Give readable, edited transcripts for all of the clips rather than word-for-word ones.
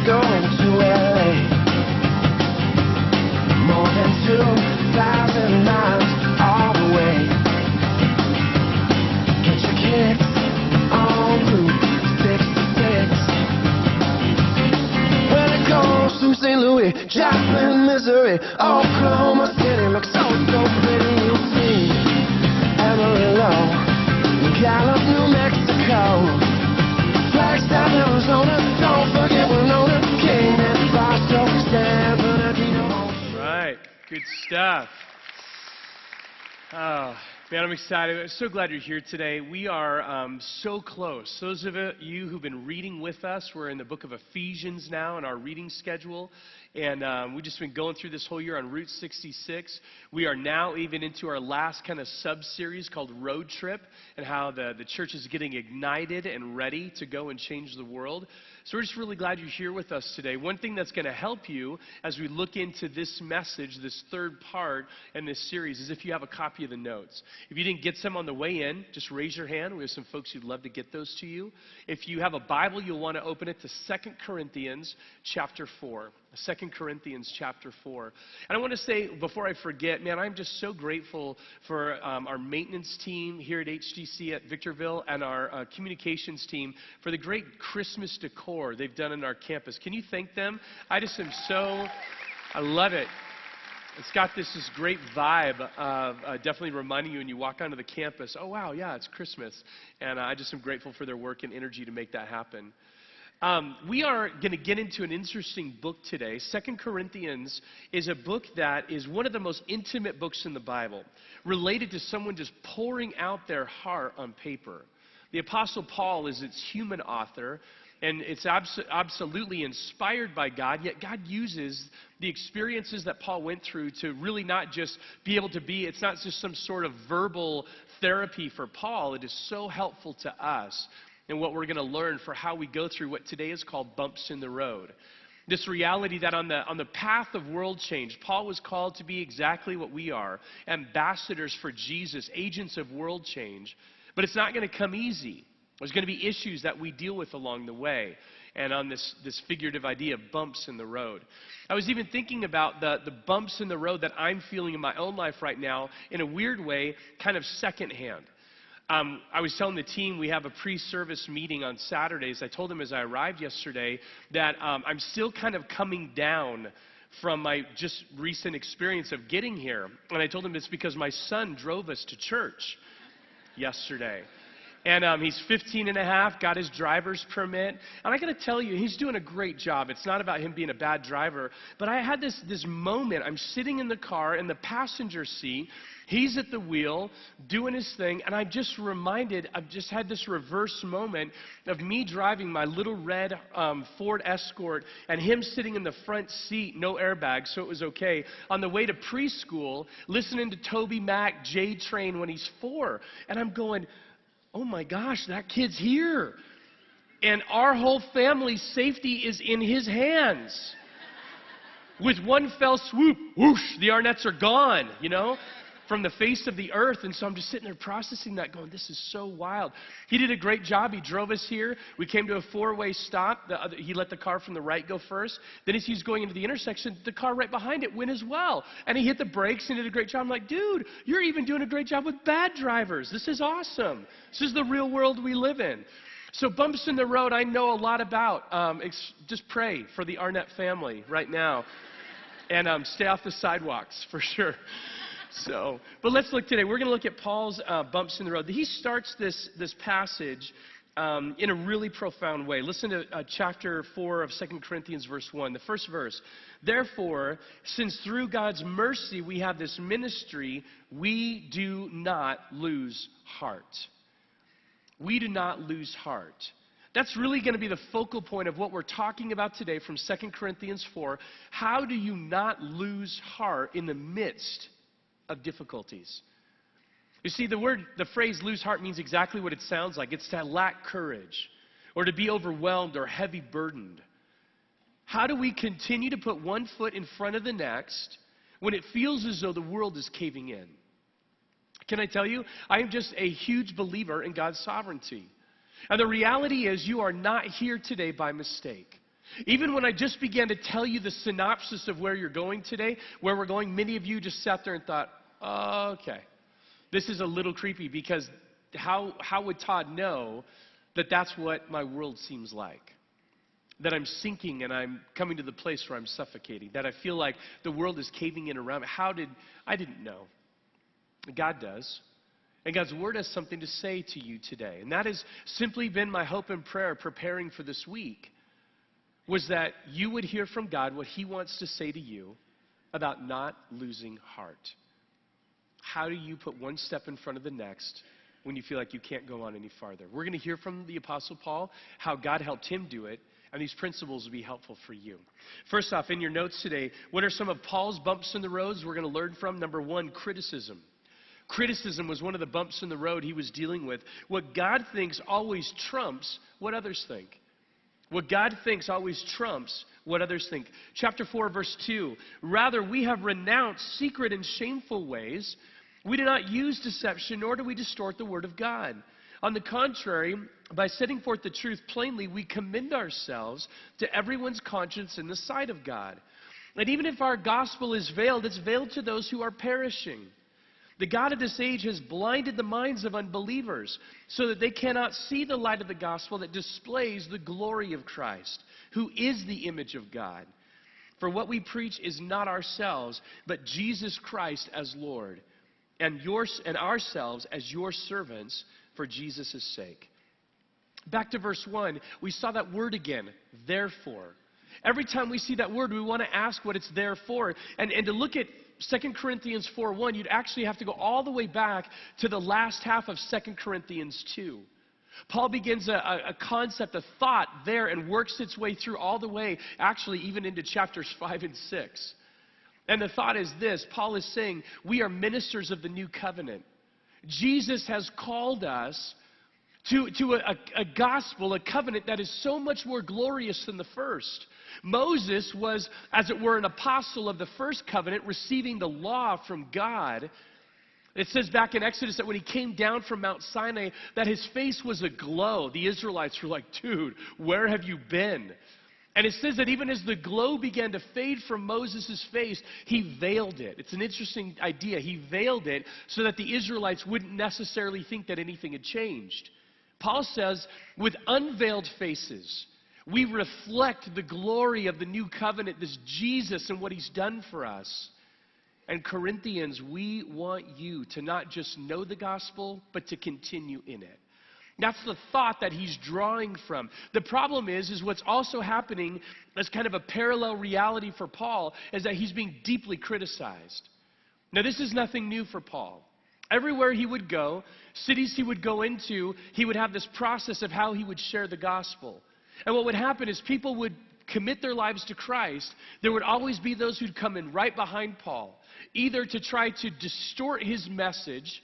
go to LA. More than 2,000 miles all the way. Get your kicks on Route 66. When it goes through St. Louis, Joplin, Missouri, Oklahoma City looks so pretty. You'll see Amarillo, Gallup, New Mexico, Flagstaff, Arizona. Don't forget Winona, Kingman, Barstow, San Bernardino. Right, good stuff. Oh, man, I'm excited. I'm so glad you're here today. We are so close. Those of you who've been reading with us, we're in the book of Ephesians now in our reading schedule. And we've just been going through this whole year on Route 66. We are now even into our last kind of sub-series called Road Trip, and how the church is getting ignited and ready to go and change the world. So we're just really glad you're here with us today. One thing that's going to help you as we look into this message, this third part in this series, is if you have a copy of the notes. If you didn't get some on the way in, just raise your hand. We have some folks who'd love to get those to you. If you have a Bible, you'll want to open it to 2 Corinthians chapter 4. 2 Corinthians chapter 4. And I want to say, before I forget, man, I'm just so grateful for our maintenance team here at HGC at Victorville and our communications team for the great Christmas decor they've done in our campus. Can you thank them? I just am so, I love it. It's got this great vibe of definitely reminding you when you walk onto the campus, oh, wow, yeah, it's Christmas. And I just am grateful for their work and energy to make that happen. We are going to get into an interesting book today. 2 Corinthians is a book that is one of the most intimate books in the Bible, related to someone just pouring out their heart on paper. The Apostle Paul is its human author, and it's absolutely inspired by God, yet God uses the experiences that Paul went through to really not just be able to be, it's not just some sort of verbal therapy for Paul. It is so helpful to us and what we're going to learn for how we go through what today is called bumps in the road. This reality that on the path of world change, Paul was called to be exactly what we are, ambassadors for Jesus, agents of world change. But it's not going to come easy. There's going to be issues that we deal with along the way. And on this figurative idea of bumps in the road. I was even thinking about the bumps in the road that I'm feeling in my own life right now, in a weird way, kind of secondhand. I was telling the team we have a pre-service meeting on Saturdays. I told them as I arrived yesterday that I'm still kind of coming down from my just recent experience of getting here. And I told them it's because my son drove us to church yesterday. And he's 15 and a half, got his driver's permit. And I got to tell you, he's doing a great job. It's not about him being a bad driver. But I had this moment. I'm sitting in the car in the passenger seat. He's at the wheel doing his thing. And I'm just reminded, I've just had this reverse moment of me driving my little red Ford Escort and him sitting in the front seat, no airbag, so it was okay, on the way to preschool, listening to Toby Mac, J Train when he's 4. And I'm going, oh my gosh, that kid's here. And our whole family's safety is in his hands. With one fell swoop, whoosh, the Arnett's are gone, from the face of the earth. And so I'm just sitting there processing that, going, this is so wild. He did a great job. He drove us here. We came to a 4-way stop. He let the car from the right go first. Then as he's going into the intersection, the car right behind it went as well. And he hit the brakes and did a great job. I'm like, dude, you're even doing a great job with bad drivers. This is awesome. This is the real world we live in. So bumps in the road, I know a lot about. Just pray for the Arnett family right now. And stay off the sidewalks for sure. But let's look today. We're going to look at Paul's bumps in the road. He starts this passage in a really profound way. Listen to chapter 4 of 2 Corinthians, verse 1. The first verse. Therefore, since through God's mercy we have this ministry, we do not lose heart. We do not lose heart. That's really going to be the focal point of what we're talking about today from 2 Corinthians 4. How do you not lose heart in the midst of difficulties? You see, the phrase lose heart means exactly what it sounds like. It's to lack courage or to be overwhelmed or heavy burdened. How do we continue to put one foot in front of the next when it feels as though the world is caving in? Can I tell you, I am just a huge believer in God's sovereignty. And the reality is you are not here today by mistake. Even when I just began to tell you the synopsis of where you're going today, where we're going, many of you just sat there and thought, oh, okay, this is a little creepy, because how would Todd know that that's what my world seems like? That I'm sinking and I'm coming to the place where I'm suffocating, that I feel like the world is caving in around me. I didn't know. God does. And God's word has something to say to you today. And that has simply been my hope and prayer preparing for this week, was that you would hear from God what he wants to say to you about not losing heart. How do you put one step in front of the next when you feel like you can't go on any farther? We're going to hear from the Apostle Paul, how God helped him do it, and these principles will be helpful for you. First off, in your notes today, what are some of Paul's bumps in the roads we're going to learn from? Number one, criticism. Criticism was one of the bumps in the road he was dealing with. What God thinks always trumps what others think. What God thinks always trumps what others think. Chapter 4, verse 2. Rather, we have renounced secret and shameful ways. We do not use deception, nor do we distort the word of God. On the contrary, by setting forth the truth plainly, we commend ourselves to everyone's conscience in the sight of God. And even if our gospel is veiled, it's veiled to those who are perishing. The God of this age has blinded the minds of unbelievers so that they cannot see the light of the gospel that displays the glory of Christ, who is the image of God. For what we preach is not ourselves, but Jesus Christ as Lord, and ourselves as your servants for Jesus' sake. Back to verse 1, we saw that word again, therefore. Every time we see that word, we want to ask what it's there for. And to look at 2 Corinthians 4:1, you'd actually have to go all the way back to the last half of 2 Corinthians 2. Paul begins a concept, a thought there, and works its way through all the way, actually even into chapters 5 and 6. And the thought is this: Paul is saying, we are ministers of the new covenant. Jesus has called us to a gospel, a covenant that is so much more glorious than the first. Moses was, as it were, an apostle of the first covenant, receiving the law from God. It says back in Exodus that when he came down from Mount Sinai, that his face was aglow. The Israelites were like, dude, where have you been? And it says that even as the glow began to fade from Moses' face, he veiled it. It's an interesting idea. He veiled it so that the Israelites wouldn't necessarily think that anything had changed. Paul says, with unveiled faces, we reflect the glory of the new covenant, this Jesus and what he's done for us. And Corinthians, we want you to not just know the gospel, but to continue in it. That's the thought that he's drawing from. The problem is what's also happening as kind of a parallel reality for Paul is that he's being deeply criticized. Now, this is nothing new for Paul. Everywhere he would go, cities he would go into, he would have this process of how he would share the gospel. And what would happen is people would commit their lives to Christ. There would always be those who'd come in right behind Paul, either to try to distort his message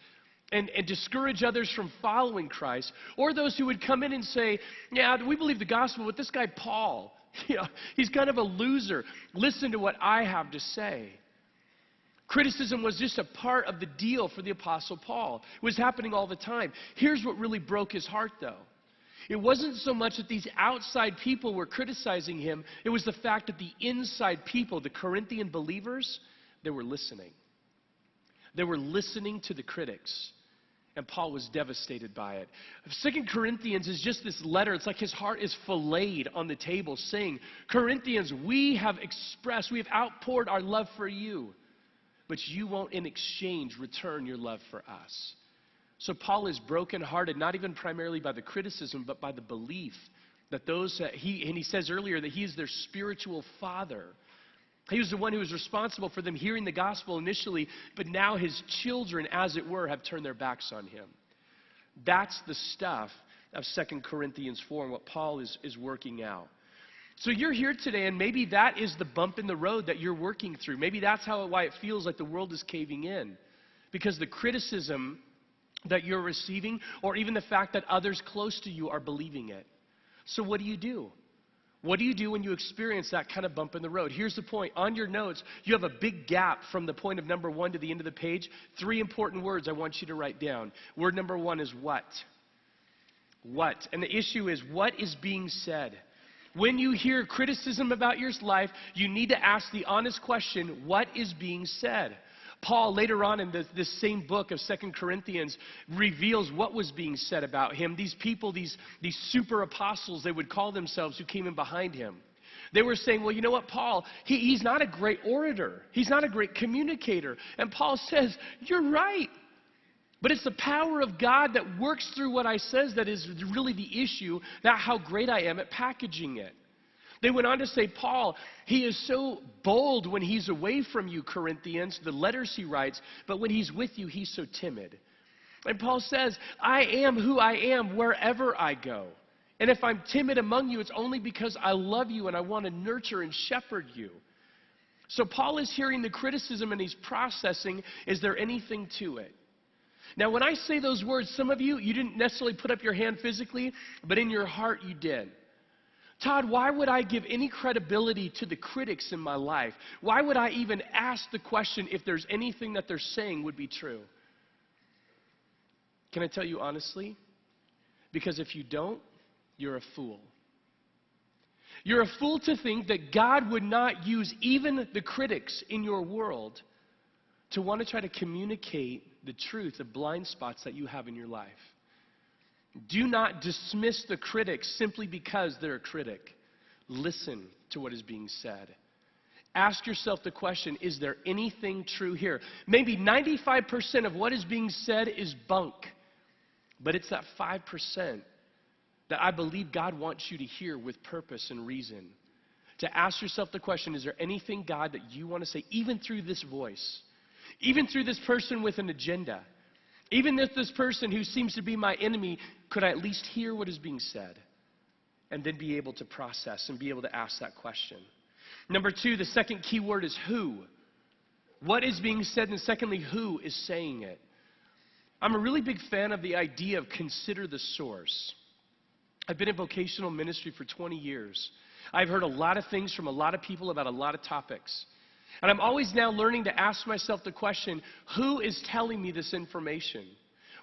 and discourage others from following Christ, or those who would come in and say, yeah, we believe the gospel, but this guy Paul, he's kind of a loser. Listen to what I have to say. Criticism was just a part of the deal for the Apostle Paul. It was happening all the time. Here's what really broke his heart, though. It wasn't so much that these outside people were criticizing him. It was the fact that the inside people, the Corinthian believers, they were listening. They were listening to the critics. And Paul was devastated by it. 2 Corinthians is just this letter. It's like his heart is filleted on the table saying, Corinthians, we have outpoured our love for you, but you won't in exchange return your love for us. So Paul is brokenhearted, not even primarily by the criticism, but by the belief that he says earlier that he is their spiritual father. He was the one who was responsible for them hearing the gospel initially, but now his children, as it were, have turned their backs on him. That's the stuff of 2 Corinthians 4 and what Paul is working out. So you're here today, and maybe that is the bump in the road that you're working through. Maybe that's why it feels like the world is caving in. Because the criticism that you're receiving, or even the fact that others close to you are believing it. So what do you do? What do you do when you experience that kind of bump in the road? Here's the point. On your notes, you have a big gap from the point of number 1 to the end of the page. 3 important words I want you to write down. Word number 1 is what? What? And the issue is, what is being said? When you hear criticism about your life, you need to ask the honest question, what is being said? Paul, later on in this same book of 2 Corinthians, reveals what was being said about him. These people, these super apostles, they would call themselves, who came in behind him. They were saying, well, you know what, Paul, he's not a great orator. He's not a great communicator. And Paul says, you're right. But it's the power of God that works through what I says that is really the issue, not how great I am at packaging it. They went on to say, Paul, he is so bold when he's away from you, Corinthians, the letters he writes, but when he's with you, he's so timid. And Paul says, I am who I am wherever I go. And if I'm timid among you, it's only because I love you and I want to nurture and shepherd you. So Paul is hearing the criticism and he's processing, is there anything to it? Now, when I say those words, some of you didn't necessarily put up your hand physically, but in your heart you did. Todd, why would I give any credibility to the critics in my life? Why would I even ask the question if there's anything that they're saying would be true? Can I tell you honestly? Because if you don't, you're a fool. You're a fool to think that God would not use even the critics in your world to want to try to communicate the truth of blind spots that you have in your life. Do not dismiss the critics simply because they're a critic. Listen to what is being said. Ask yourself the question, is there anything true here? Maybe 95% of what is being said is bunk, but it's that 5% that I believe God wants you to hear with purpose and reason. To ask yourself the question, is there anything, God, that you want to say, even through this voice, even through this person with an agenda, even if this person who seems to be my enemy, could I at least hear what is being said? And then be able to process and be able to ask that question. Number 2, the second key word is who. What is being said, and secondly, who is saying it? I'm a really big fan of the idea of consider the source. I've been in vocational ministry for 20 years. I've heard a lot of things from a lot of people about a lot of topics. And I'm always now learning to ask myself the question, who is telling me this information?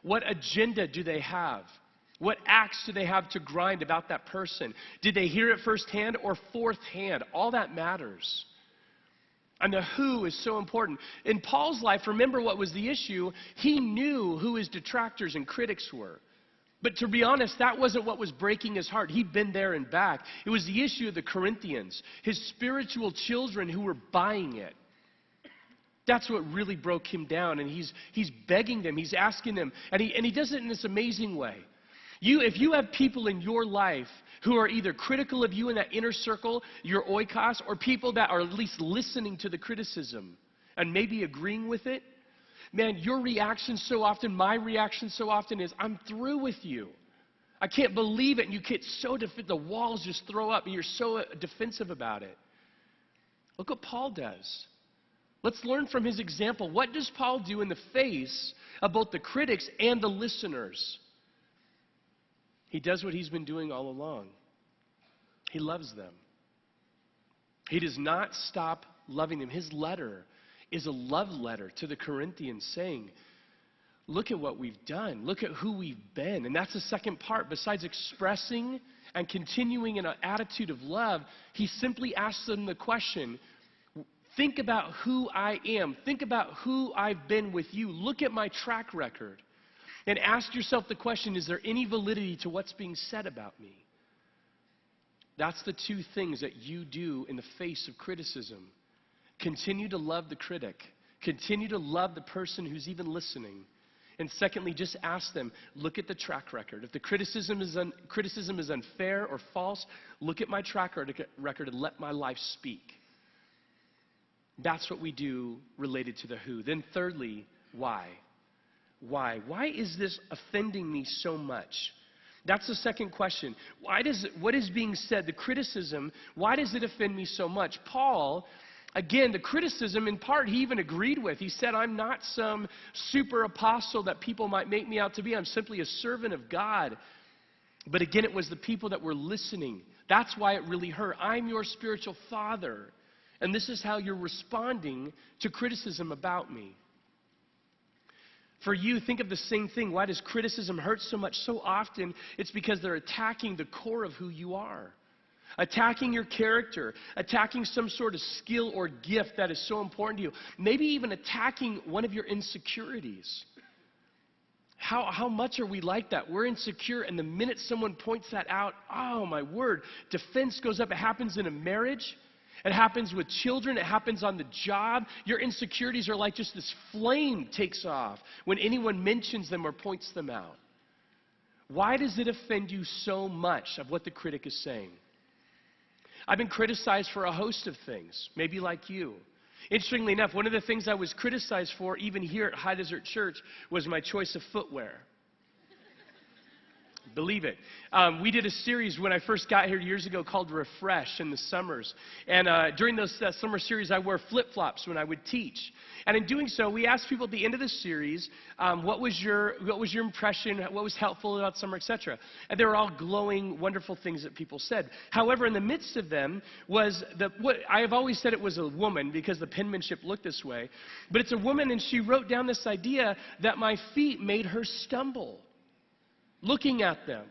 What agenda do they have? What axe do they have to grind about that person? Did they hear it firsthand or fourth hand? All that matters. And the who is so important. In Paul's life, remember what was the issue? He knew who his detractors and critics were. But to be honest, that wasn't what was breaking his heart. He'd been there and back. It was the issue of the Corinthians, his spiritual children who were buying it. That's what really broke him down. And he's begging them, he's asking them, and he does it in this amazing way. If you have people in your life who are either critical of you in that inner circle, your oikos, or people that are at least listening to the criticism and maybe agreeing with it, man, your reaction so often, my reaction so often is, I'm through with you. I can't believe it. And you get so the walls just throw up and you're so defensive about it. Look what Paul does. Let's learn from his example. What does Paul do in the face of both the critics and the listeners? He does what he's been doing all along. He loves them. He does not stop loving them. His letter is a love letter to the Corinthians saying, look at what we've done. Look at who we've been. And that's the second part. Besides expressing and continuing in an attitude of love, he simply asks them the question, think about who I am. Think about who I've been with you. Look at my track record. And ask yourself the question, is there any validity to what's being said about me? That's the two things that you do in the face of criticism. Continue to love the critic. Continue to love the person who's even listening. And secondly, just ask them, look at the track record. If the criticism is unfair or false, look at my track record and let my life speak. That's what we do related to the who. Then thirdly, why? Why? Why is this offending me so much? That's the second question. What is being said, the criticism, why does it offend me so much? Paul, again, the criticism, in part, he even agreed with. He said, I'm not some super apostle that people might make me out to be. I'm simply a servant of God. But again, it was the people that were listening. That's why it really hurt. I'm your spiritual father. And this is how you're responding to criticism about me. For you, think of the same thing. Why does criticism hurt so much? So often, it's because they're attacking the core of who you are. attacking your character, attacking some sort of skill or gift that is so important to you, maybe even attacking one of your insecurities. How much are we like that? We're insecure, and the minute someone points that out, oh my word, defense goes up. It happens in a marriage. It happens with children. It happens on the job. Your insecurities are like just this flame takes off when anyone mentions them or points them out. Why does it offend you so much of what the critic is saying? I've been criticized for a host of things, maybe like you. Interestingly enough, one of the things I was criticized for, even here at High Desert Church, was my choice of footwear. Believe it. We did a series when I first got here years ago called Refresh in the summers. And during those summer series, I wore flip-flops when I would teach. And in doing so, we asked people at the end of the series, what was your impression, what was helpful about summer, etc. And they were all glowing, wonderful things that people said. However, in the midst of them was what I have always said it was a woman because the penmanship looked this way. But it's a woman, and she wrote down this idea that my feet made her stumble looking at them.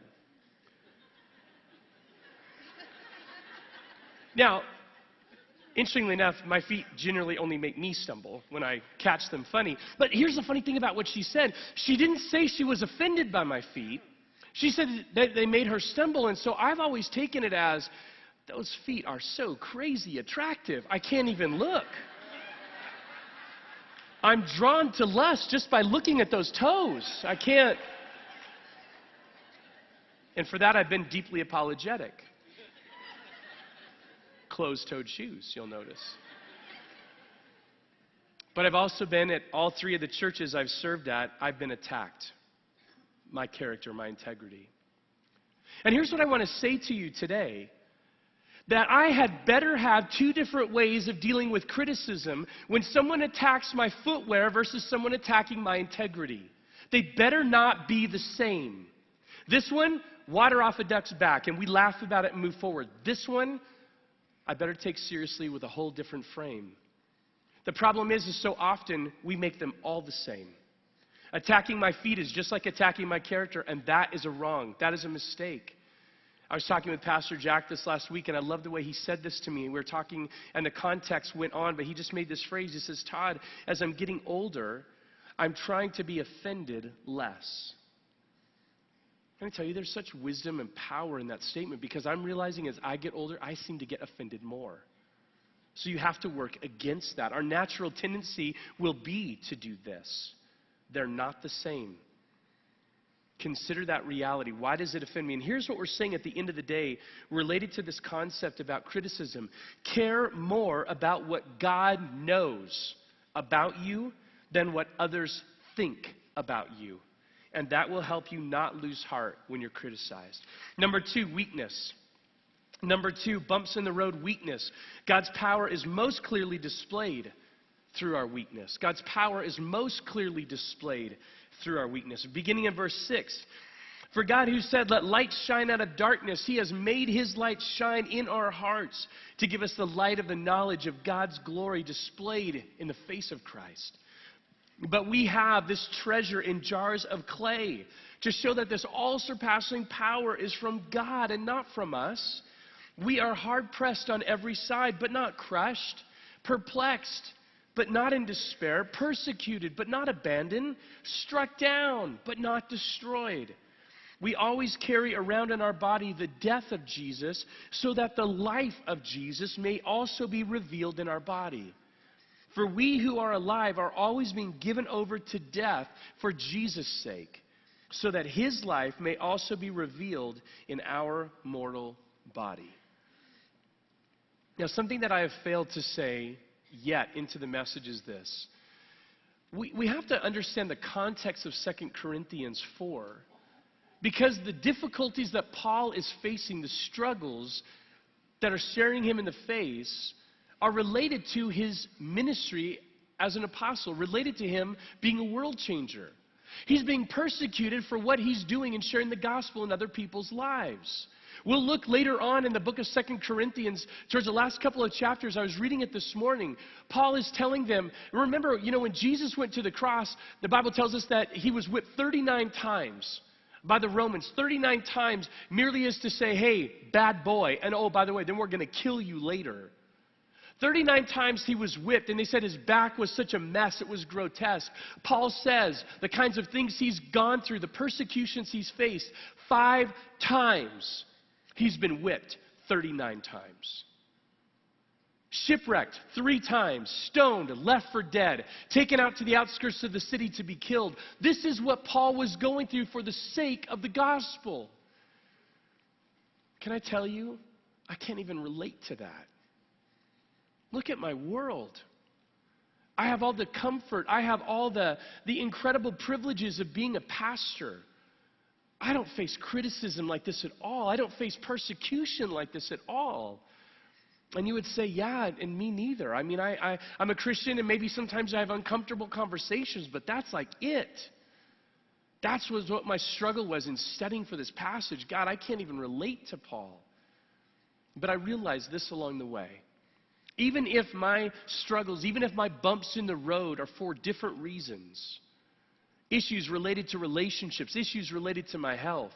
Now, interestingly enough, my feet generally only make me stumble when I catch them funny. But here's the funny thing about what she said. She didn't say she was offended by my feet. She said that they made her stumble, and so I've always taken it as, those feet are so crazy attractive, I can't even look. I'm drawn to lust just by looking at those toes. I can't. And for that, I've been deeply apologetic. Closed-toed shoes, you'll notice. But I've also been at all three of the churches I've served at, I've been attacked. My character, my integrity. And here's what I want to say to you today. That I had better have two different ways of dealing with criticism when someone attacks my footwear versus someone attacking my integrity. They better not be the same. This one, water off a duck's back, and we laugh about it and move forward. This one, I better take seriously with a whole different frame. The problem is so often we make them all the same. Attacking my feet is just like attacking my character, and that is a wrong. That is a mistake. I was talking with Pastor Jack this last week, and I love the way he said this to me. We were talking, and the context went on, but he just made this phrase. He says, Todd, as I'm getting older, I'm trying to be offended less. Can I tell you, there's such wisdom and power in that statement because I'm realizing as I get older, I seem to get offended more. So you have to work against that. Our natural tendency will be to do this. They're not the same. Consider that reality. Why does it offend me? And here's what we're saying at the end of the day related to this concept about criticism. Care more about what God knows about you than what others think about you. And that will help you not lose heart when you're criticized. Number 2, weakness. Number 2, bumps in the road, weakness. God's power is most clearly displayed through our weakness. God's power is most clearly displayed through our weakness. Beginning in verse 6. For God who said, let light shine out of darkness, he has made his light shine in our hearts to give us the light of the knowledge of God's glory displayed in the face of Christ. But we have this treasure in jars of clay to show that this all-surpassing power is from God and not from us. We are hard-pressed on every side, but not crushed, perplexed, but not in despair, persecuted, but not abandoned, struck down, but not destroyed. We always carry around in our body the death of Jesus so that the life of Jesus may also be revealed in our body. For we who are alive are always being given over to death for Jesus' sake, so that his life may also be revealed in our mortal body. Now, something that I have failed to say yet into the message is this. We have to understand the context of 2 Corinthians 4, because the difficulties that Paul is facing, the struggles that are staring him in the face, are related to his ministry as an apostle, related to him being a world changer. He's being persecuted for what he's doing and sharing the gospel in other people's lives. We'll look later on in the book of 2 Corinthians, towards the last couple of chapters. I was reading it this morning. Paul is telling them, remember, when Jesus went to the cross, the Bible tells us that he was whipped 39 times. by the Romans 39 times merely as to say, hey, bad boy, and oh, by the way, then we're going to kill you later. 39 times he was whipped, and they said his back was such a mess, it was grotesque. Paul says the kinds of things he's gone through, the persecutions he's faced, 5 times he's been whipped, 39 times. Shipwrecked 3 times, stoned, left for dead, taken out to the outskirts of the city to be killed. This is what Paul was going through for the sake of the gospel. Can I tell you, I can't even relate to that. Look at my world. I have all the comfort. I have all the incredible privileges of being a pastor. I don't face criticism like this at all. I don't face persecution like this at all. And you would say, yeah, and me neither. I mean, I'm a Christian, and maybe sometimes I have uncomfortable conversations, but that's like it. That's what my struggle was in studying for this passage. God, I can't even relate to Paul. But I realized this along the way. Even if my struggles, even if my bumps in the road are for different reasons, issues related to relationships, issues related to my health,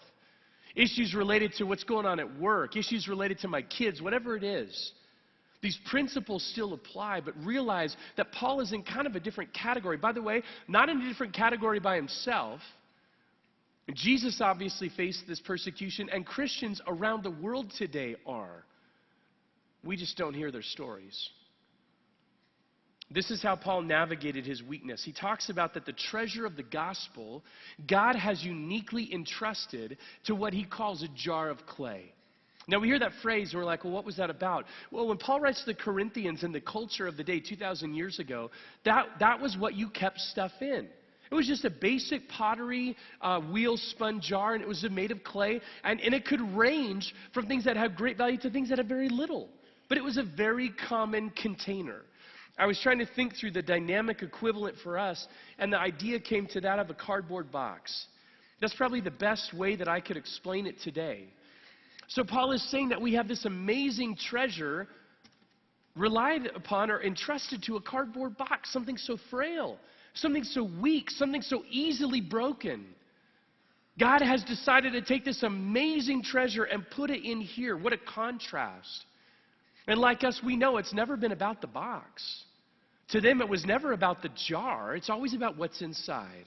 issues related to what's going on at work, issues related to my kids, whatever it is, these principles still apply, but realize that Paul is in kind of a different category. By the way, not in a different category by himself. Jesus obviously faced this persecution, and Christians around the world today are. We just don't hear their stories. This is how Paul navigated his weakness. He talks about that the treasure of the gospel, God has uniquely entrusted to what he calls a jar of clay. Now we hear that phrase and we're like, well, what was that about? Well, when Paul writes to the Corinthians in the culture of the day 2,000 years ago, that was what you kept stuff in. It was just a basic pottery wheel spun jar, and it was made of clay, and it could range from things that have great value to things that have very little. But it was a very common container. I was trying to think through the dynamic equivalent for us, and the idea came to that of a cardboard box. That's probably the best way that I could explain it today. So Paul is saying that we have this amazing treasure relied upon or entrusted to a cardboard box, something so frail, something so weak, something so easily broken. God has decided to take this amazing treasure and put it in here. What a contrast. And like us, we know it's never been about the box. To them, it was never about the jar. It's always about what's inside.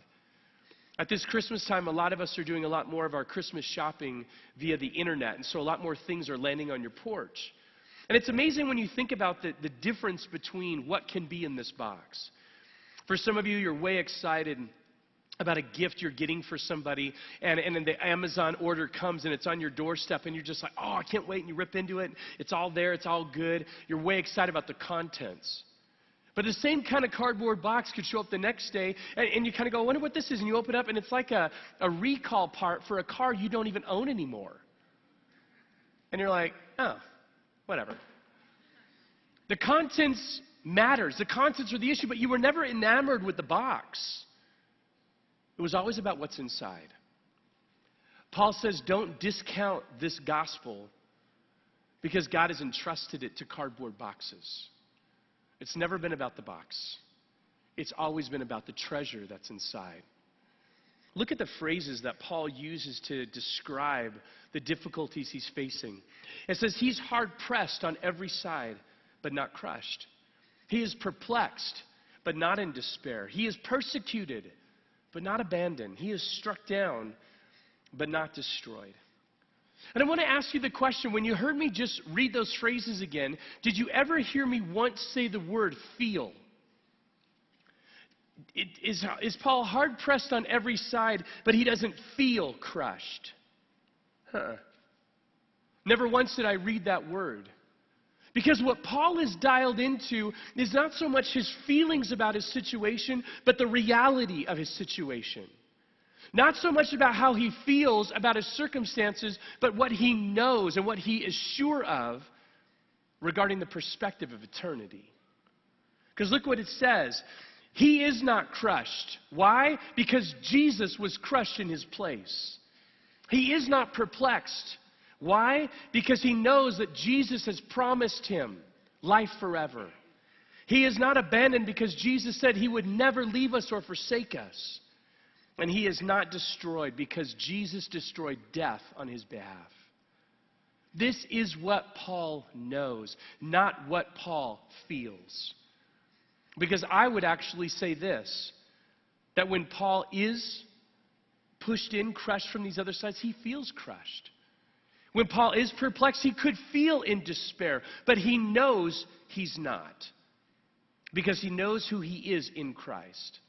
At this Christmas time, a lot of us are doing a lot more of our Christmas shopping via the internet, and so a lot more things are landing on your porch. And it's amazing when you think about the difference between what can be in this box. For some of you, you're way excited about a gift you're getting for somebody, and then the Amazon order comes and it's on your doorstep, and you're just like, oh, I can't wait, and you rip into it. It's all there. It's all good. You're way excited about the contents. But the same kind of cardboard box could show up the next day, and you kind of go, I wonder what this is, and you open it up, and it's like a recall part for a car you don't even own anymore. And you're like, oh, whatever. The contents matters. The contents are the issue, but you were never enamored with the box. It was always about what's inside. Paul says, don't discount this gospel because God has entrusted it to cardboard boxes. It's never been about the box. It's always been about the treasure that's inside. Look at the phrases that Paul uses to describe the difficulties he's facing. It says he's hard-pressed on every side, but not crushed. He is perplexed, but not in despair. He is persecuted, but not abandoned. He is struck down, but not destroyed. And I want to ask you the question, when you heard me just read those phrases again, did you ever hear me once say the word feel? Is Paul hard-pressed on every side, but he doesn't feel crushed? Never once did I read that word. Because what Paul is dialed into is not so much his feelings about his situation, but the reality of his situation. Not so much about how he feels about his circumstances, but what he knows and what he is sure of regarding the perspective of eternity. Because look what it says. He is not crushed. Why? Because Jesus was crushed in his place. He is not perplexed. Why? Because he knows that Jesus has promised him life forever. He is not abandoned because Jesus said he would never leave us or forsake us. And he is not destroyed because Jesus destroyed death on his behalf. This is what Paul knows, not what Paul feels. Because I would actually say this, that when Paul is pushed in, crushed from these other sides, he feels crushed. When Paul is perplexed, he could feel in despair, but he knows he's not. Because he knows who he is in Christ.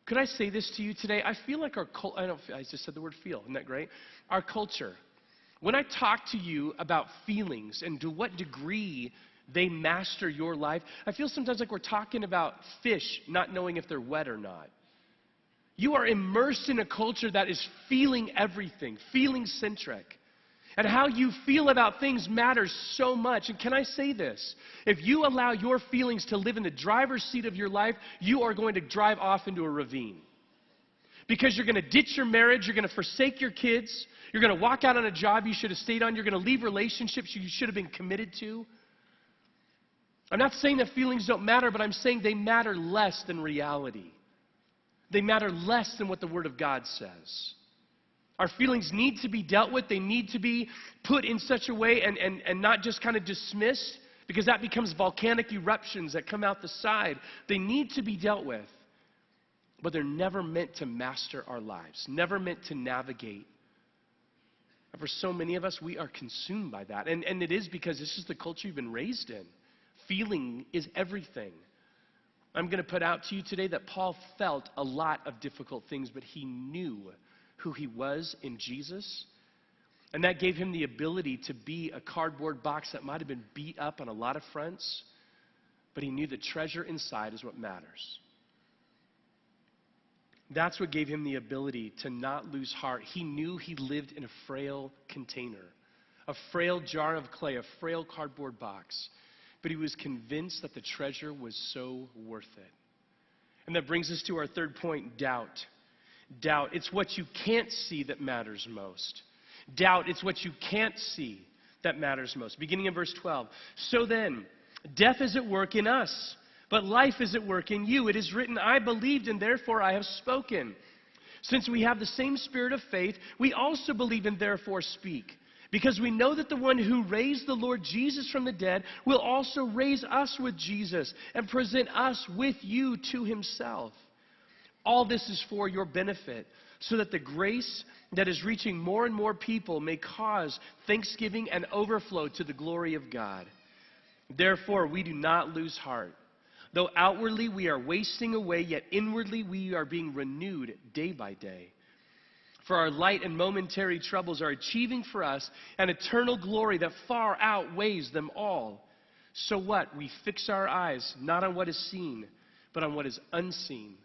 Could I say this to you today? I feel like I just said the word feel, isn't that great? Our culture. When I talk to you about feelings and to what degree they master your life, I feel sometimes like we're talking about fish not knowing if they're wet or not. You are immersed in a culture that is feeling everything, feeling-centric. And how you feel about things matters so much. And can I say this? If you allow your feelings to live in the driver's seat of your life, you are going to drive off into a ravine. Because you're going to ditch your marriage, you're going to forsake your kids, you're going to walk out on a job you should have stayed on, you're going to leave relationships you should have been committed to. I'm not saying that feelings don't matter, but I'm saying they matter less than reality. They matter less than what the Word of God says. Our feelings need to be dealt with. They need to be put in such a way and not just kind of dismissed, because that becomes volcanic eruptions that come out the side. They need to be dealt with. But they're never meant to master our lives, never meant to navigate. And for so many of us, we are consumed by that. And it is because this is the culture you've been raised in. Feeling is everything. I'm going to put out to you today that Paul felt a lot of difficult things, but he knew who he was in Jesus. And that gave him the ability to be a cardboard box that might have been beat up on a lot of fronts, but he knew the treasure inside is what matters. That's what gave him the ability to not lose heart. He knew he lived in a frail container, a frail jar of clay, a frail cardboard box. But he was convinced that the treasure was so worth it. And that brings us to our third point, doubt. Doubt. It's what you can't see that matters most. Doubt. It's what you can't see that matters most. Beginning in verse 12. So then, death is at work in us, but life is at work in you. It is written, I believed and therefore I have spoken. Since we have the same spirit of faith, we also believe and therefore speak. Because we know that the one who raised the Lord Jesus from the dead will also raise us with Jesus and present us with you to himself. All this is for your benefit, so that the grace that is reaching more and more people may cause thanksgiving and overflow to the glory of God. Therefore, we do not lose heart. Though outwardly we are wasting away, yet inwardly we are being renewed day by day. For our light and momentary troubles are achieving for us an eternal glory that far outweighs them all. So what? We fix our eyes not on what is seen, but on what is unseen.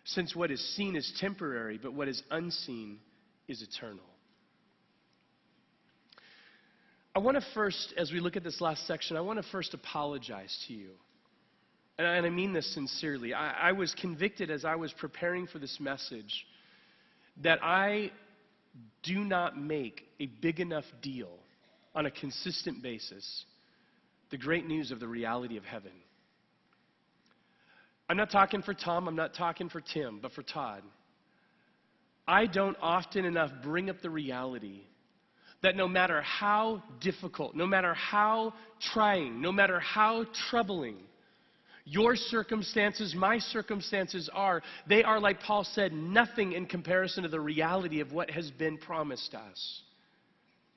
Since what is seen is temporary, but what is unseen is eternal. I want to first, as we look at this last section, I want to first apologize to you. And I mean this sincerely. I was convicted as I was preparing for this message that I do not make a big enough deal on a consistent basis the great news of the reality of heaven. I'm not talking for Tom, I'm not talking for Tim, but for Todd. I don't often enough bring up the reality that no matter how difficult, no matter how trying, no matter how troubling your circumstances, my circumstances are, they are, like Paul said, nothing in comparison to the reality of what has been promised us.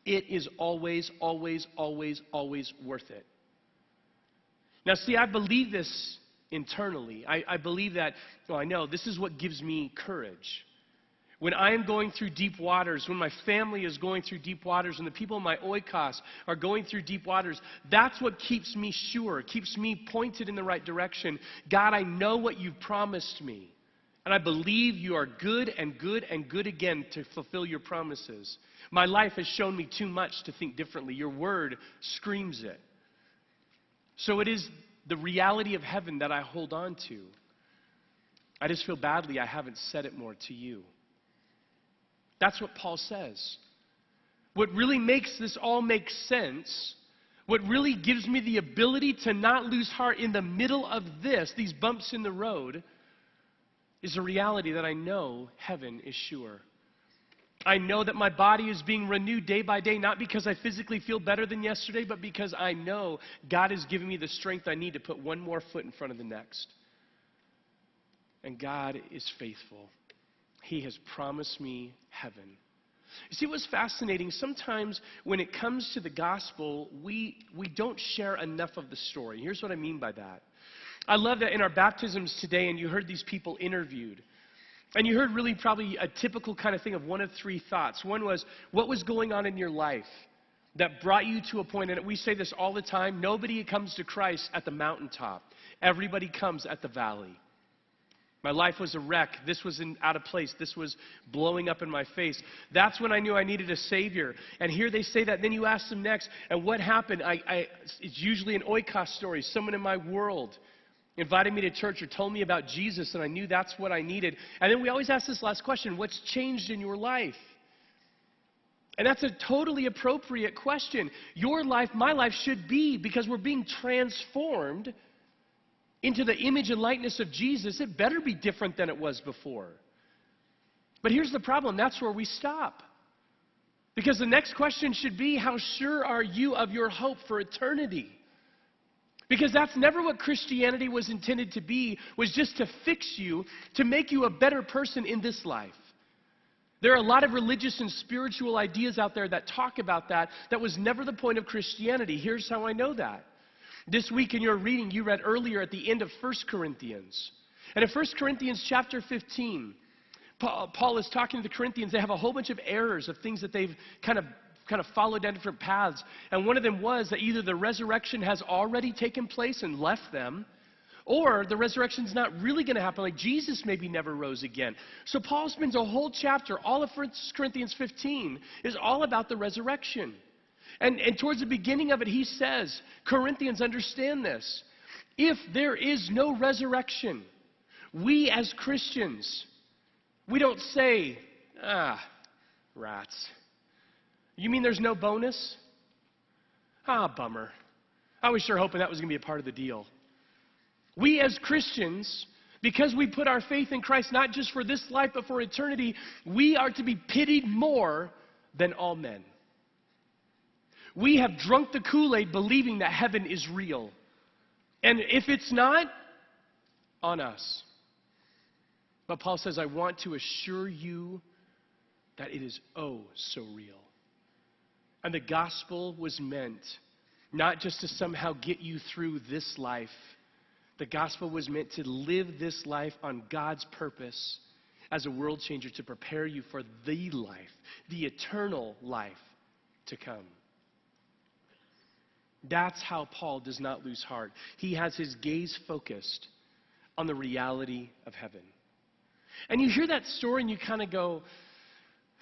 It is always, always, always, always worth it. Now, see, I believe this internally. I believe that, I know, this is what gives me courage. When I am going through deep waters, when my family is going through deep waters, and the people in my oikos are going through deep waters, that's what keeps me sure, keeps me pointed in the right direction. God, I know what you've promised me, and I believe you are good and good and good again to fulfill your promises. My life has shown me too much to think differently. Your word screams it. So it is the reality of heaven that I hold on to. I just feel badly I haven't said it more to you. That's what Paul says. What really makes this all make sense, what really gives me the ability to not lose heart in the middle of this, these bumps in the road, is the reality that I know heaven is sure. I know that my body is being renewed day by day, not because I physically feel better than yesterday, but because I know God has given me the strength I need to put one more foot in front of the next. And God is faithful. He has promised me heaven. You see what's fascinating? Sometimes when it comes to the gospel, we don't share enough of the story. Here's what I mean by that. I love that in our baptisms today, and you heard these people interviewed, and you heard really probably a typical kind of thing of one of three thoughts. One was, what was going on in your life that brought you to a point, and we say this all the time, nobody comes to Christ at the mountaintop. Everybody comes at the valley. My life was a wreck. This was out of place. This was blowing up in my face. That's when I knew I needed a Savior. And here they say that. Then you ask them next, and what happened? It's usually an oikos story. Someone in my world invited me to church or told me about Jesus, and I knew that's what I needed. And then we always ask this last question, what's changed in your life? And that's a totally appropriate question. Your life, my life should be, because we're being transformed into the image and likeness of Jesus, it better be different than it was before. But here's the problem, that's where we stop. Because the next question should be, how sure are you of your hope for eternity? Because that's never what Christianity was intended to be, was just to fix you, to make you a better person in this life. There are a lot of religious and spiritual ideas out there that talk about that. That was never the point of Christianity. Here's how I know that. This week in your reading, you read earlier at the end of 1 Corinthians. And in 1 Corinthians chapter 15, Paul is talking to the Corinthians. They have a whole bunch of errors of things that they've kind of followed down different paths. And one of them was that either the resurrection has already taken place and left them, or the resurrection's not really going to happen, like Jesus maybe never rose again. So Paul spends a whole chapter, all of 1 Corinthians 15, is all about the resurrection. And towards the beginning of it, he says, Corinthians, understand this. If there is no resurrection, we as Christians, we don't say, rats. You mean there's no bonus? Bummer. I was sure hoping that was going to be a part of the deal. We as Christians, because we put our faith in Christ not just for this life but for eternity, we are to be pitied more than all men. We have drunk the Kool-Aid believing that heaven is real. And if it's not, on us. But Paul says, I want to assure you that it is oh so real. And the gospel was meant not just to somehow get you through this life. The gospel was meant to live this life on God's purpose as a world changer, to prepare you for the life, the eternal life to come. That's how Paul does not lose heart. He has his gaze focused on the reality of heaven. And you hear that story and you kind of go,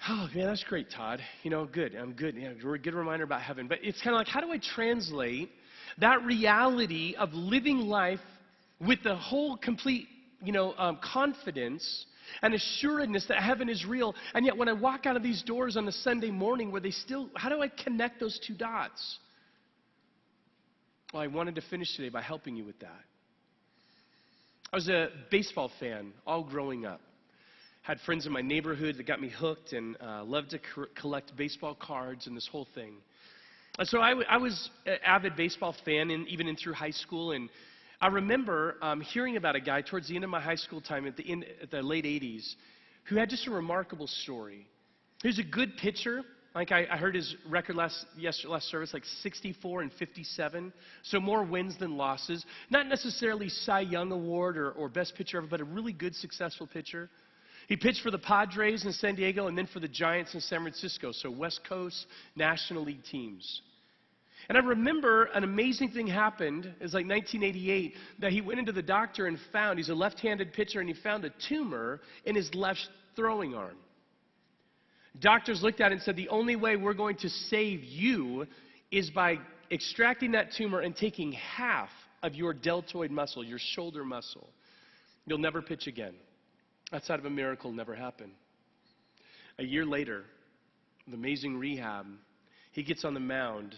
oh, man, that's great, Todd. Good. I'm good. Good reminder about heaven. But it's kind of like, how do I translate that reality of living life with the whole complete, confidence and assuredness that heaven is real, and yet when I walk out of these doors on a Sunday morning, how do I connect those two dots? Well, I wanted to finish today by helping you with that. I was a baseball fan all growing up. Had friends in my neighborhood that got me hooked, and loved to collect baseball cards and this whole thing. And so I was an avid baseball fan, and even in through high school. And I remember hearing about a guy towards the end of my high school time, at the late 80s, who had just a remarkable story. He was a good pitcher. Like I heard his record last service, like 64 and 57. So more wins than losses. Not necessarily Cy Young Award or Best Pitcher ever, but a really good, successful pitcher. He pitched for the Padres in San Diego and then for the Giants in San Francisco. So West Coast National League teams. And I remember an amazing thing happened. It was like 1988 that he went into the doctor and found, he's a left-handed pitcher, and he found a tumor in his left throwing arm. Doctors looked at it and said, the only way we're going to save you is by extracting that tumor and taking half of your deltoid muscle, your shoulder muscle. You'll never pitch again. Outside of a miracle, never happened. A year later, with amazing rehab, he gets on the mound,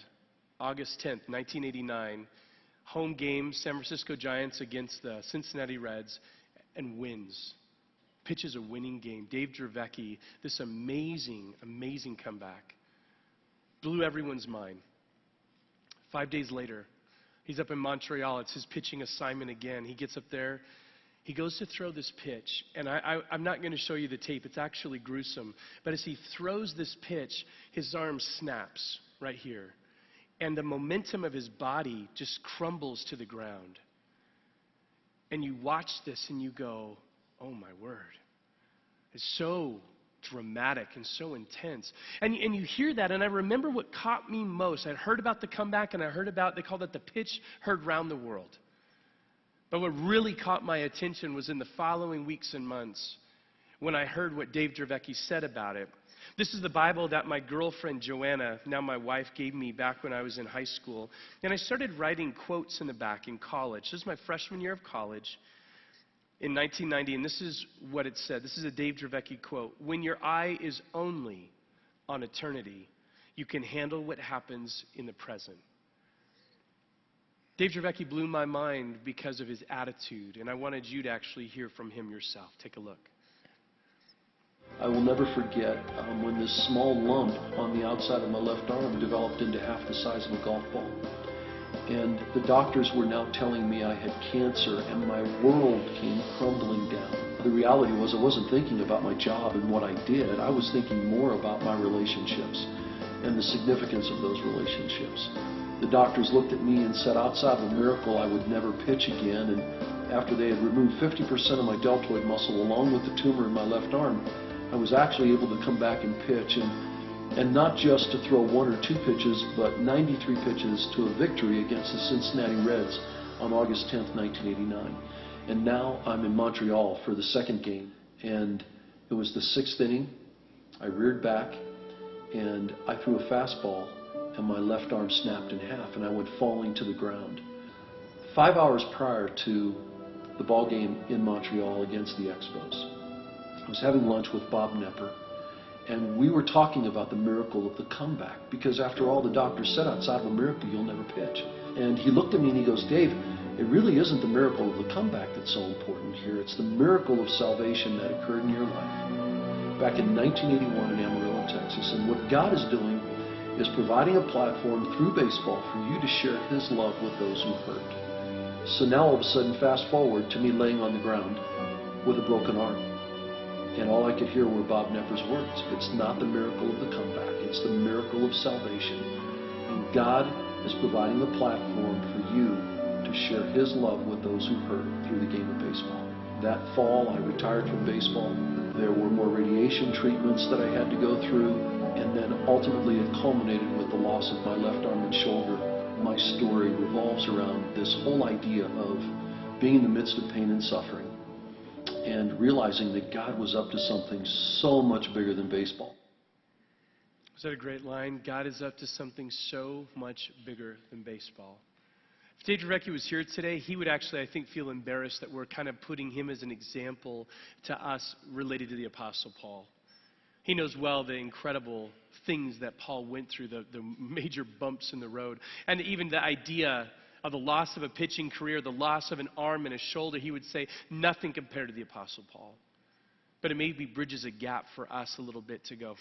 August 10th, 1989, home game, San Francisco Giants against the Cincinnati Reds, and wins. pitches a winning game. Dave Dravecky, this amazing, amazing comeback. Blew everyone's mind. 5 days later, he's up in Montreal. It's his pitching assignment again. He gets up there. He goes to throw this pitch, and I'm not going to show you the tape. It's actually gruesome. But as he throws this pitch, his arm snaps right here. And the momentum of his body just crumbles to the ground. And you watch this and you go, oh my word. It's so dramatic and so intense. And you hear that, and I remember what caught me most. I'd heard about the comeback, and I heard about, they called it the pitch heard round the world. But what really caught my attention was in the following weeks and months when I heard what Dave Dravecky said about it. This is the Bible that my girlfriend Joanna, now my wife, gave me back when I was in high school. And I started writing quotes in the back in college. This is my freshman year of college in 1990, and this is what it said. This is a Dave Dravecky quote. When your eye is only on eternity, you can handle what happens in the present. Dave Dravecky blew my mind because of his attitude, and I wanted you to actually hear from him yourself. Take a look. I will never forget when this small lump on the outside of my left arm developed into half the size of a golf ball. And the doctors were now telling me I had cancer, and my world came crumbling down. The reality was I wasn't thinking about my job and what I did. I was thinking more about my relationships and the significance of those relationships. The doctors looked at me and said outside of a miracle I would never pitch again, and after they had removed 50% of my deltoid muscle along with the tumor in my left arm, I was actually able to come back and pitch, and not just to throw 1 or 2 pitches, but 93 pitches to a victory against the Cincinnati Reds on August 10th, 1989. And now I'm in Montreal for the second game, and it was the 6th inning. I reared back, and I threw a fastball, and my left arm snapped in half, and I went falling to the ground. 5 hours prior to the ball game in Montreal against the Expos, I was having lunch with Bob Knepper, and we were talking about the miracle of the comeback, because after all, the doctor said outside of a miracle you'll never pitch. And he looked at me and he goes, Dave, it really isn't the miracle of the comeback that's so important here. It's the miracle of salvation that occurred in your life back in 1981 in Amarillo, Texas. And what God is doing is providing a platform through baseball for you to share His love with those who hurt. So now all of a sudden, fast forward to me laying on the ground with a broken arm. And all I could hear were Bob Knepper's words. It's not the miracle of the comeback. It's the miracle of salvation. And God is providing a platform for you to share His love with those who hurt through the game of baseball. That fall, I retired from baseball. There were more radiation treatments that I had to go through. And then ultimately it culminated with the loss of my left arm and shoulder. My story revolves around this whole idea of being in the midst of pain and suffering, and realizing that God was up to something so much bigger than baseball. Was that a great line? God is up to something so much bigger than baseball. If Dave Dravecky was here today, he would actually, I think, feel embarrassed that we're kind of putting him as an example to us related to the Apostle Paul. He knows well the incredible things that Paul went through, the major bumps in the road, and even the idea of the loss of a pitching career, the loss of an arm and a shoulder. He would say nothing compared to the Apostle Paul. But it maybe bridges a gap for us a little bit to go,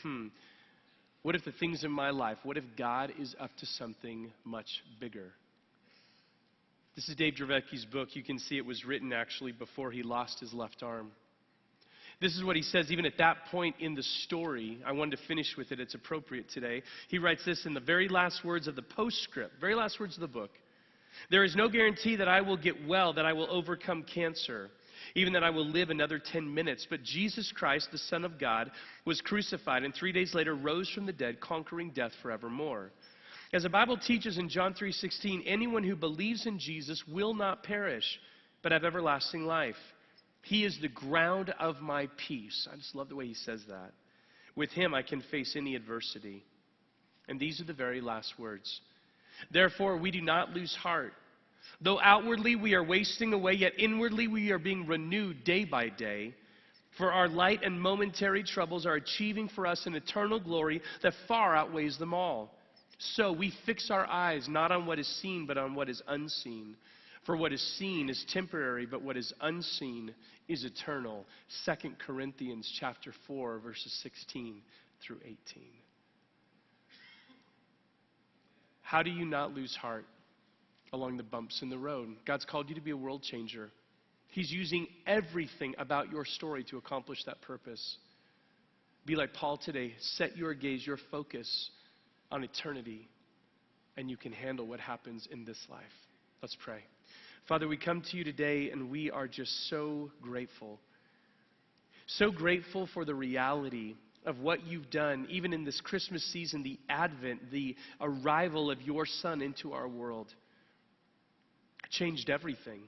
what if the things in my life, what if God is up to something much bigger? This is Dave Dravecky's book. You can see it was written actually before he lost his left arm. This is what he says even at that point in the story. I wanted to finish with it. It's appropriate today. He writes this in the very last words of the postscript, very last words of the book. There is no guarantee that I will get well, that I will overcome cancer, even that I will live another 10 minutes. But Jesus Christ, the Son of God, was crucified and 3 days later rose from the dead, conquering death forevermore. As the Bible teaches in John 3:16, anyone who believes in Jesus will not perish, but have everlasting life. He is the ground of my peace. I just love the way he says that. With Him I can face any adversity. And these are the very last words. Therefore, we do not lose heart. Though outwardly we are wasting away, yet inwardly we are being renewed day by day. For our light and momentary troubles are achieving for us an eternal glory that far outweighs them all. So we fix our eyes not on what is seen, but on what is unseen. For what is seen is temporary, but what is unseen is eternal. 2 Corinthians chapter 4, verses 16 through 18. How do you not lose heart along the bumps in the road? God's called you to be a world changer. He's using everything about your story to accomplish that purpose. Be like Paul today. Set your gaze, your focus on eternity, and you can handle what happens in this life. Let's pray. Father, we come to you today, and we are just so grateful. So grateful for the reality of what you've done, even in this Christmas season, the advent, the arrival of your Son into our world. It changed everything.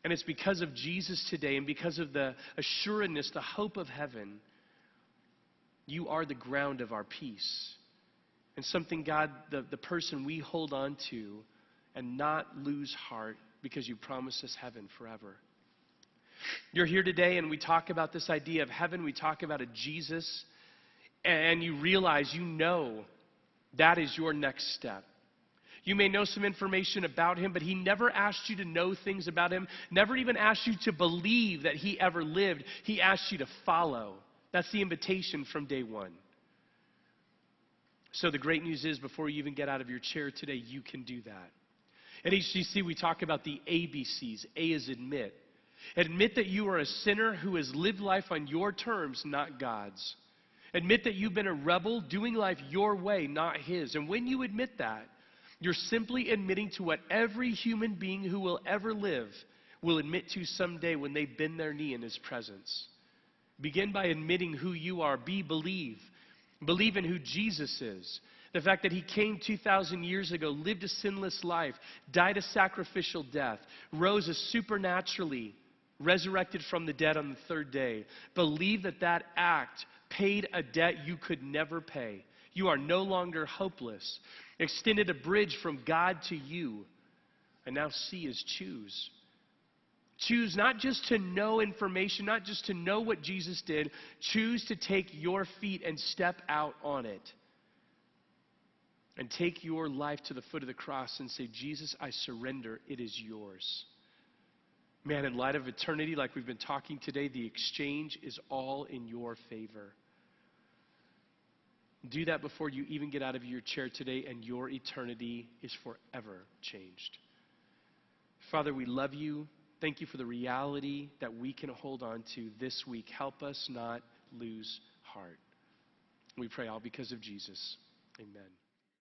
And it's because of Jesus today, and because of the assuredness, the hope of heaven, you are the ground of our peace. And something, God, the person we hold on to and not lose heart, because you promise us heaven forever. You're here today, and we talk about this idea of heaven. We talk about a Jesus, and you realize, you know, that is your next step. You may know some information about him, but he never asked you to know things about him, never even asked you to believe that he ever lived. He asked you to follow. That's the invitation from day one. So the great news is, before you even get out of your chair today, you can do that. At HCC, we talk about the ABCs. A is admit. Admit that you are a sinner who has lived life on your terms, not God's. Admit that you've been a rebel doing life your way, not his. And when you admit that, you're simply admitting to what every human being who will ever live will admit to someday when they bend their knee in his presence. Begin by admitting who you are. Believe. Believe in who Jesus is. The fact that he came 2,000 years ago, lived a sinless life, died a sacrificial death, rose a supernaturally, resurrected from the dead on the third day. Believe that that act paid a debt you could never pay. You are no longer hopeless. Extended a bridge from God to you. And now C is choose. Choose not just to know information, not just to know what Jesus did. Choose to take your feet and step out on it. And take your life to the foot of the cross and say, Jesus, I surrender. It is yours. Man, in light of eternity, like we've been talking today, the exchange is all in your favor. Do that before you even get out of your chair today, and your eternity is forever changed. Father, we love you. Thank you for the reality that we can hold on to this week. Help us not lose heart. We pray all because of Jesus. Amen.